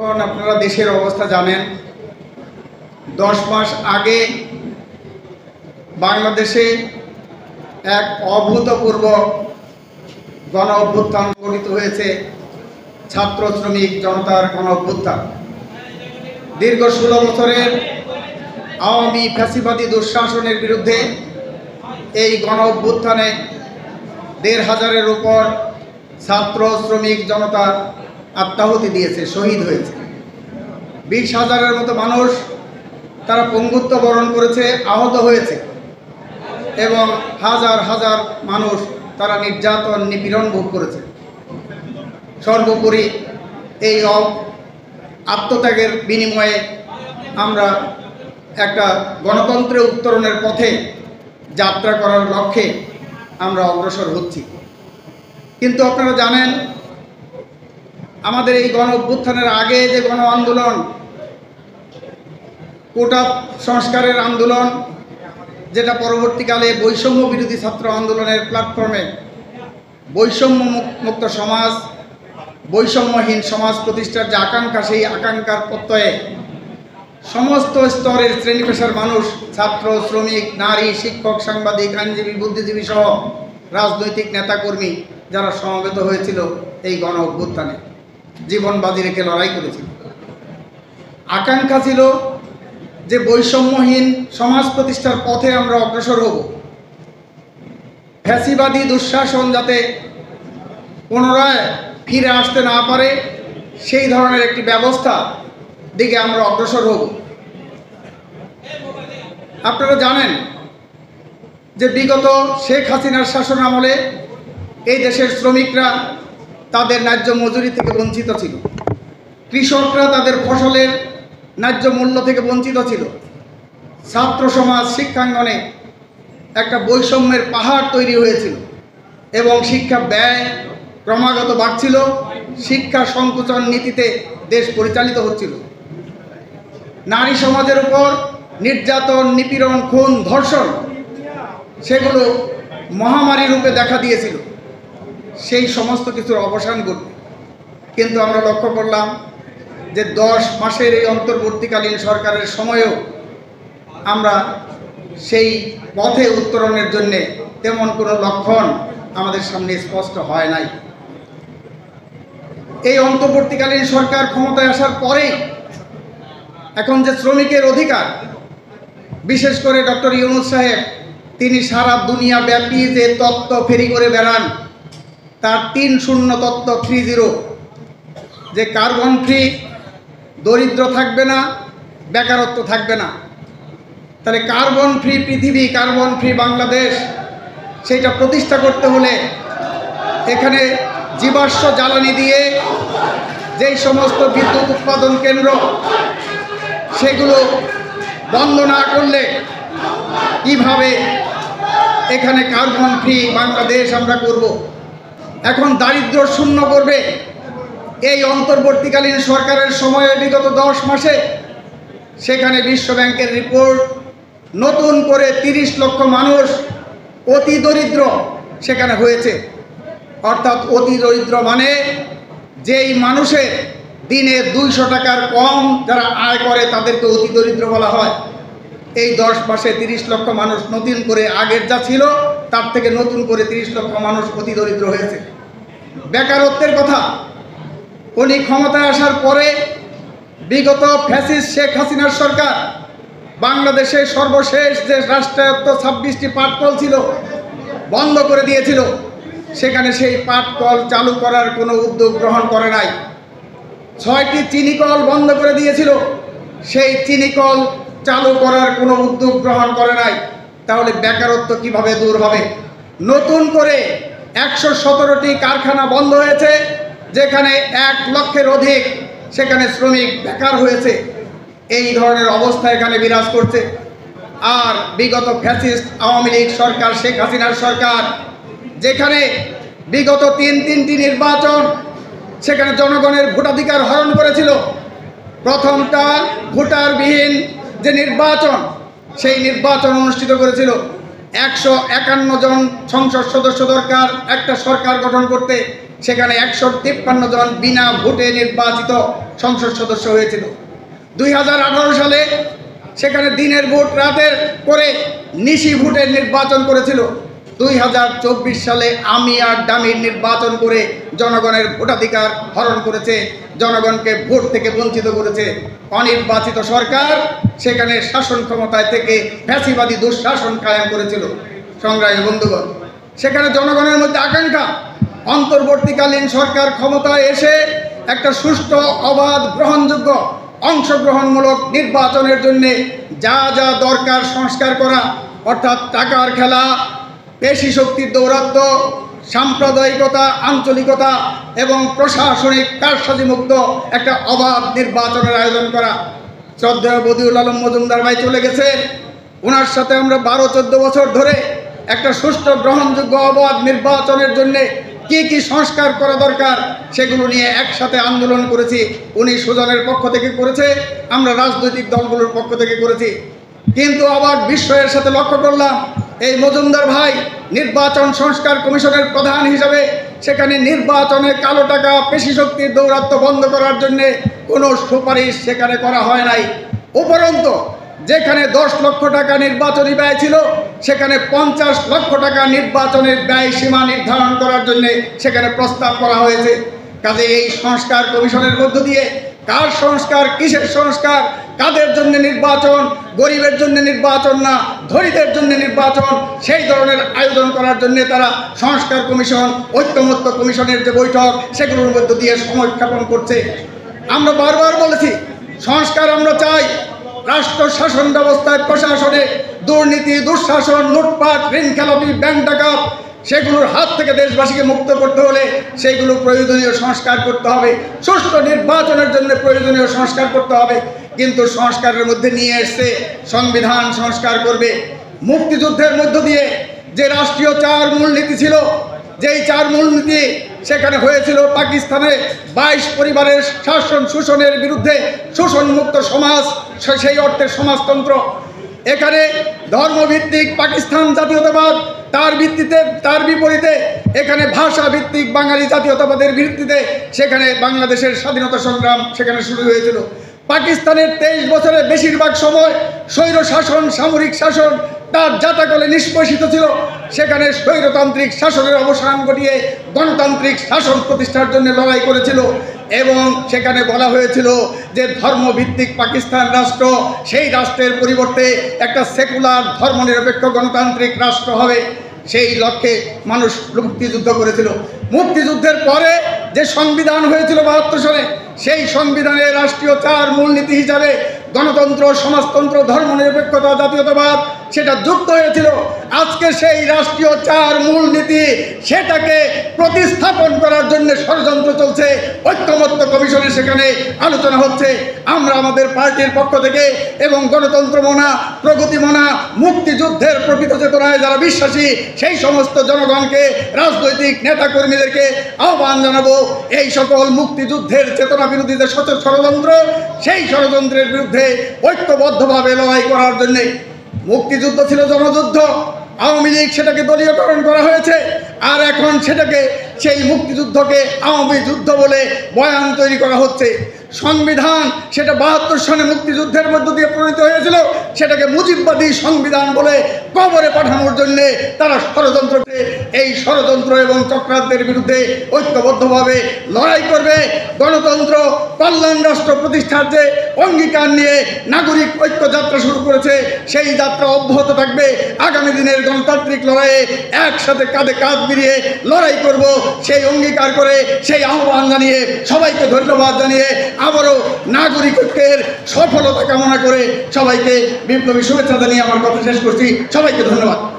এখন আপনারা দেশের অবস্থা জানেন। 10 মাস আগে বাংলাদেশে এক অভূতপূর্ব গণ অভ্যুত্থান সংঘটিত হয়েছে, ছাত্র শ্রমিক জনতার গণ অভ্যুত্থান। দীর্ঘ 16 বছরের আওয়ামী ফ্যাসিবাদী দুঃশাসনের বিরুদ্ধে এই গণ অভ্যুত্থানে 1,500-এর উপর ছাত্র শ্রমিক জনতা আত্মাহুতি দিয়েছে, শহীদ হয়েছে। 20,000-এর মতো মানুষ তারা পঙ্গুত্ব বরণ করেছে, আহত হয়েছে, এবং হাজার হাজার মানুষ তারা নির্যাতন নিপীড়ন ভোগ করেছে। সর্বোপরি এই আত্মত্যাগের বিনিময়ে আমরা একটা গণতন্ত্রের উত্তরণের পথে যাত্রা করার লক্ষ্যে আমরা অগ্রসর হচ্ছি। কিন্তু আপনারা জানেন, আমাদের এই গণ অভ্যুত্থানের আগে যে গণ আন্দোলন, কোটা সংস্কারের আন্দোলন, যেটা পরবর্তীকালে বৈষম্য বিরোধী ছাত্র আন্দোলনের প্ল্যাটফর্মে বৈষম্য মুক্ত সমাজ, বৈষম্যহীন সমাজ প্রতিষ্ঠার যে আকাঙ্ক্ষা, সেই আকাঙ্ক্ষার প্রত্যয়ে সমস্ত স্তরের শ্রেণী পেশার মানুষ, ছাত্র, শ্রমিক, নারী, শিক্ষক, সাংবাদিক, আইনজীবী, বুদ্ধিজীবী সহ রাজনৈতিক নেতাকর্মী যারা সমবেত হয়েছিল এই গণ অভ্যুত্থানে, জীবন বাজি রেখে লড়াই করেছিল। আকাঙ্ক্ষা ছিল যে বৈষম্যহীন সমাজ প্রতিষ্ঠার পথে আমরা অগ্রসর হব, ফ্যাসিবাদী দুঃশাসন যাতে পুনরায় ফিরে আসতে না পারে সেই ধরনের একটি ব্যবস্থা দিকে আমরা অগ্রসর হব। আপনারা জানেন যে বিগত শেখ হাসিনার শাসন আমলে এই দেশের শ্রমিকরা তাদের ন্যায্য মজুরি থেকে বঞ্চিত ছিল, কৃষকরা তাদের ফসলের ন্যায্য মূল্য থেকে বঞ্চিত ছিল, ছাত্র সমাজ শিক্ষাঙ্গনে একটা বৈষম্যের পাহাড় তৈরি হয়েছিল, এবং শিক্ষা ব্যয় ক্রমাগত বাড়ছিল, শিক্ষা সংকুচন নীতিতে দেশ পরিচালিত হচ্ছিল, নারী সমাজের উপর নির্যাতন, নিপীড়ন, খুন, ধর্ষণ সেগুলো মহামারী রূপে দেখা দিয়েছিল। সেই সমস্ত কিছুর অবসান ঘটবে। কিন্তু আমরা লক্ষ্য করলাম যে 10 মাসের এই অন্তর্বর্তীকালীন সরকারের সময়েও আমরা সেই পথে উত্তরণের জন্যে তেমন কোনো লক্ষণ আমাদের সামনে স্পষ্ট হয় নাই। এই অন্তর্বর্তীকালীন সরকার ক্ষমতায় আসার পরেই এখন যে শ্রমিকের অধিকার, বিশেষ করে ডক্টর ইউনূস সাহেব, তিনি সারা দুনিয়া ব্যাপী যে তত্ত্ব ফেরি করে বেড়ান, তার 3-0 তত্ত্ব, 3-0, যে কার্বন ফ্রি, দরিদ্র থাকবে না, বেকারত্ব থাকবে না। তাহলে কার্বন ফ্রি পৃথিবী, কার্বন ফ্রি বাংলাদেশ, সেইটা প্রতিষ্ঠা করতে হলে এখানে জীবাশ্ম জ্বালানি দিয়ে যেই সমস্ত বিদ্যুৎ উৎপাদন কেন্দ্র, সেগুলো বন্ধ না করলে কিভাবে এখানে কার্বন ফ্রি বাংলাদেশ আমরা করব? এখন দারিদ্র্য শূন্য করবে এই অন্তর্বর্তীকালীন সরকারের সময়ে বিগত 10 মাসে সেখানে বিশ্ব ব্যাংকের রিপোর্ট, নতুন করে 30 লক্ষ মানুষ অতি দরিদ্র সেখানে হয়েছে। অর্থাৎ অতি দরিদ্র মানে যেই মানুষের দিনে 200 টাকার কম যারা আয় করে তাদেরকে অতি দরিদ্র বলা হয়। এই 10 মাসে 30 লক্ষ মানুষ নতুন করে, আগের যা ছিল তার থেকে নতুন করে 30 লক্ষ মানুষ অতি দরিদ্র হয়েছে। বেকারত্বের কথা, উনি ক্ষমতায় আসার পরে বিগত ফ্যাসিস্ট শেখ হাসিনার সরকার বাংলাদেশের সর্বশেষ যে রাষ্ট্রায়ত্ত 26টি পাটকল ছিল বন্ধ করে দিয়েছিল। সেখানে সেই পাটকল চালু করার কোনো উদ্যোগ গ্রহণ করে নাই। 6টি চিনিকল বন্ধ করে দিয়েছিল, সেই চিনিকল চালু করার কোনো উদ্যোগ গ্রহণ করে নাই। তাহলে বেকারত্ব কিভাবে দূর হবে? নতুন করে 117টি কারখানা বন্ধ হয়েছে, যেখানে 1 লক্ষের অধিক সেখানে শ্রমিক বেকার হয়েছে। এই ধরনের অবস্থা এখানে বিরাজ করছে। আর বিগত ফ্যাসিস্ট আওয়ামী লীগ সরকার, শেখ হাসিনার সরকার, যেখানে বিগত 3টি নির্বাচন সেখানে জনগণের ভোটাধিকার হরণ করেছিল। প্রথমটা ভোটারবিহীন যে নির্বাচন, সেই নির্বাচন অনুষ্ঠিত করেছিল। 151 জন সংসদ সদস্য দরকার একটা সরকার গঠন করতে, সেখানে 153 জন বিনা ভোটে নির্বাচিত সংসদ সদস্য হয়েছিল। 2018 সালে সেখানে দিনের ভোট রাতের করে নিশি ভোটের নির্বাচন করেছিল। 2024 সালে আমি আর ডামির নির্বাচন করে জনগণের ভোটাধিকার হরণ করেছে, জনগণকে ভোট থেকে বঞ্চিত করেছে। অনির্বাচিত সরকার সেখানে শাসন ক্ষমতায় থেকে ফ্যাসিবাদী দুঃশাসন কায়েম করেছিল। সংগ্রামী বন্ধুগণ, সেখানে জনগণের মধ্যে আকাঙ্ক্ষা অন্তর্বর্তীকালীন সরকার ক্ষমতায় এসে একটা সুষ্ঠু, অবাধ, গ্রহণযোগ্য, অংশগ্রহণমূলক নির্বাচনের জন্য যা যা দরকার সংস্কার করা, অর্থাৎ টাকার খেলা, পেশি শক্তির দৌরাত্ম্য, সাম্প্রদায়িকতা, আঞ্চলিকতা এবং প্রশাসনিক কারসাজিমুক্ত একটা অবাধ নির্বাচনের আয়োজন করা। শ্রদ্ধেয় বদিউল আলম মজুমদার ভাই চলে গেছে, ওনার সাথে আমরা 12-14 বছর ধরে একটা সুষ্ঠু, গ্রহণযোগ্য, অবাধ নির্বাচনের জন্যে কি কি সংস্কার করা দরকার সেগুলো নিয়ে একসাথে আন্দোলন করেছি। উনি সুজনের পক্ষ থেকে করেছে, আমরা রাজনৈতিক দলগুলোর পক্ষ থেকে করেছি। কিন্তু অবাক বিস্ময়ের সাথে লক্ষ্য করলাম, এই মজুমদার ভাই নির্বাচন সংস্কার কমিশনের প্রধান হিসাবে সেখানে নির্বাচনে কালো টাকা, পেশি শক্তির দৌরাত্ম্য বন্ধ করার জন্য কোনো সুপারিশ সেখানে করা হয় নাই। উপরন্তু যেখানে 10 লক্ষ টাকা নির্বাচনী ব্যয় ছিল, সেখানে 50 লক্ষ টাকা নির্বাচনের ব্যয় সীমা নির্ধারণ করার জন্য সেখানে প্রস্তাব করা হয়েছে। কাজে এই সংস্কার কমিশনের মধ্য দিয়ে কার সংস্কার, কিসের সংস্কার, কাদের জন্য নির্বাচন, গরিবের জন্য নির্বাচন না ধনীদের জন্য নির্বাচন, সেই ধরনের আয়োজন করার জন্য তারা সংস্কার কমিশন, ঐক্যমত্য কমিশনের যে বৈঠক সেগুলোর মধ্য দিয়ে সময় ক্ষেপণ করছে। আমরা বারবার বলেছি সংস্কার আমরা চাই। রাষ্ট্র শাসন ব্যবস্থায়, প্রশাসনে দুর্নীতি, দুঃশাসন, লুটপাট, ঋণ খেলাপি, ব্যাংক ডাকাত, সেগুলোর হাত থেকে দেশবাসীকে মুক্ত করতে হলে সেইগুলো প্রয়োজনীয় সংস্কার করতে হবে। সুষ্ঠু নির্বাচনের জন্য প্রয়োজনীয় সংস্কার করতে হবে। কিন্তু সংস্কারের মধ্যে নিয়ে এসছে সংবিধান সংস্কার করবে। মুক্তিযুদ্ধের মধ্য দিয়ে যে রাষ্ট্রীয় 4 মূলনীতি ছিল, যেই 4 মূলনীতি সেখানে হয়েছিল পাকিস্তানে 22 পরিবারের শাসন শোষণের বিরুদ্ধে শোষণমুক্ত সমাজ, সেই অর্থে সমাজতন্ত্র। এখানে ধর্মভিত্তিক পাকিস্তান জাতীয়তাবাদ, তার বিপরীতে এখানে ভাষা ভিত্তিক বাঙালি জাতীয়তাবাদের ভিত্তিতে সেখানে বাংলাদেশের স্বাধীনতা সংগ্রাম সেখানে শুরু হয়েছিল। পাকিস্তানের 23 বছরের বেশিরভাগ সময় স্বৈর শাসন, সামরিক শাসন তার জাতাকলে নিষ্পেষিত ছিল। সেখানে স্বৈরতান্ত্রিক শাসনের অবসান ঘটিয়ে গণতান্ত্রিক শাসন প্রতিষ্ঠার জন্য লড়াই করেছিল এবং সেখানে বলা হয়েছিল যে ধর্মভিত্তিক পাকিস্তান রাষ্ট্র, সেই রাষ্ট্রের পরিবর্তে একটা সেকুলার ধর্মনিরপেক্ষ গণতান্ত্রিক রাষ্ট্র হবে। সেই লক্ষ্যে মানুষ মুক্তিযুদ্ধ করেছিল। মুক্তিযুদ্ধের পরে যে সংবিধান হয়েছিল 72 সালে, সেই সংবিধানে রাষ্ট্রীয় 4 মূলনীতি হিসাবে গণতন্ত্র, সমাজতন্ত্র, ধর্মনিরপেক্ষতা, জাতীয়তাবাদ সেটা যুক্ত হয়েছিল। আজকে সেই রাষ্ট্রীয় 4 মূলনীতি সেটাকে প্রতিস্থাপন করার জন্য ষড়যন্ত্র চলছে। ঐক্যমত্য কমিশনে সেখানে আলোচনা হচ্ছে। আমরা আমাদের পার্টির পক্ষ থেকে এবং গণতন্ত্র মনা, প্রগতি মনা, মুক্তিযুদ্ধের প্রকৃত চেতনায় যারা বিশ্বাসী সেই সমস্ত জনগণকে, রাজনৈতিক নেতাকর্মীদেরকে আহ্বান জানাবো, এই সকল মুক্তিযুদ্ধের চেতনা বিরোধী যে ষড়যন্ত্র, সেই ষড়যন্ত্রের বিরুদ্ধে ঐক্যবদ্ধভাবে লড়াই করার জন্যে। মুক্তিযুদ্ধ ছিল জনযুদ্ধ, আওয়ামী লীগ সেটাকে দলীয়করণ করা হয়েছে, আর এখন সেটাকে, সেই মুক্তিযুদ্ধকে আওয়ামী যুদ্ধ বলে বয়ান তৈরি করা হচ্ছে। সংবিধান সেটা 72 সনে মুক্তিযুদ্ধের মধ্য দিয়ে প্রণীত হয়েছিল, সেটাকে মুজিববাদী সংবিধান বলে কবরে পাঠানোর জন্যে তারা ষড়যন্ত্রকে, এই ষড়যন্ত্র এবং চক্রান্তের বিরুদ্ধে ঐক্যবদ্ধভাবে লড়াই করবে। গণতন্ত্র, কল্যাণ রাষ্ট্র প্রতিষ্ঠার যে অঙ্গীকার নিয়ে নাগরিক ঐক্য যাত্রা শুরু করেছে, সেই যাত্রা অব্যাহত থাকবে। আগামী দিনের গণতান্ত্রিক লড়াইয়ে একসাথে কাঁধে কাঁধ মিলিয়ে লড়াই করব, সেই অঙ্গীকার করে, সেই আহ্বান জানিয়ে, সবাইকে ধন্যবাদ জানিয়ে, আবারও নাগরিক ঐক্যের সফলতা কামনা করে সবাইকে বিপ্লবী শুভেচ্ছা জানিয়ে আমার কথা শেষ করছি। সবাইকে ধন্যবাদ।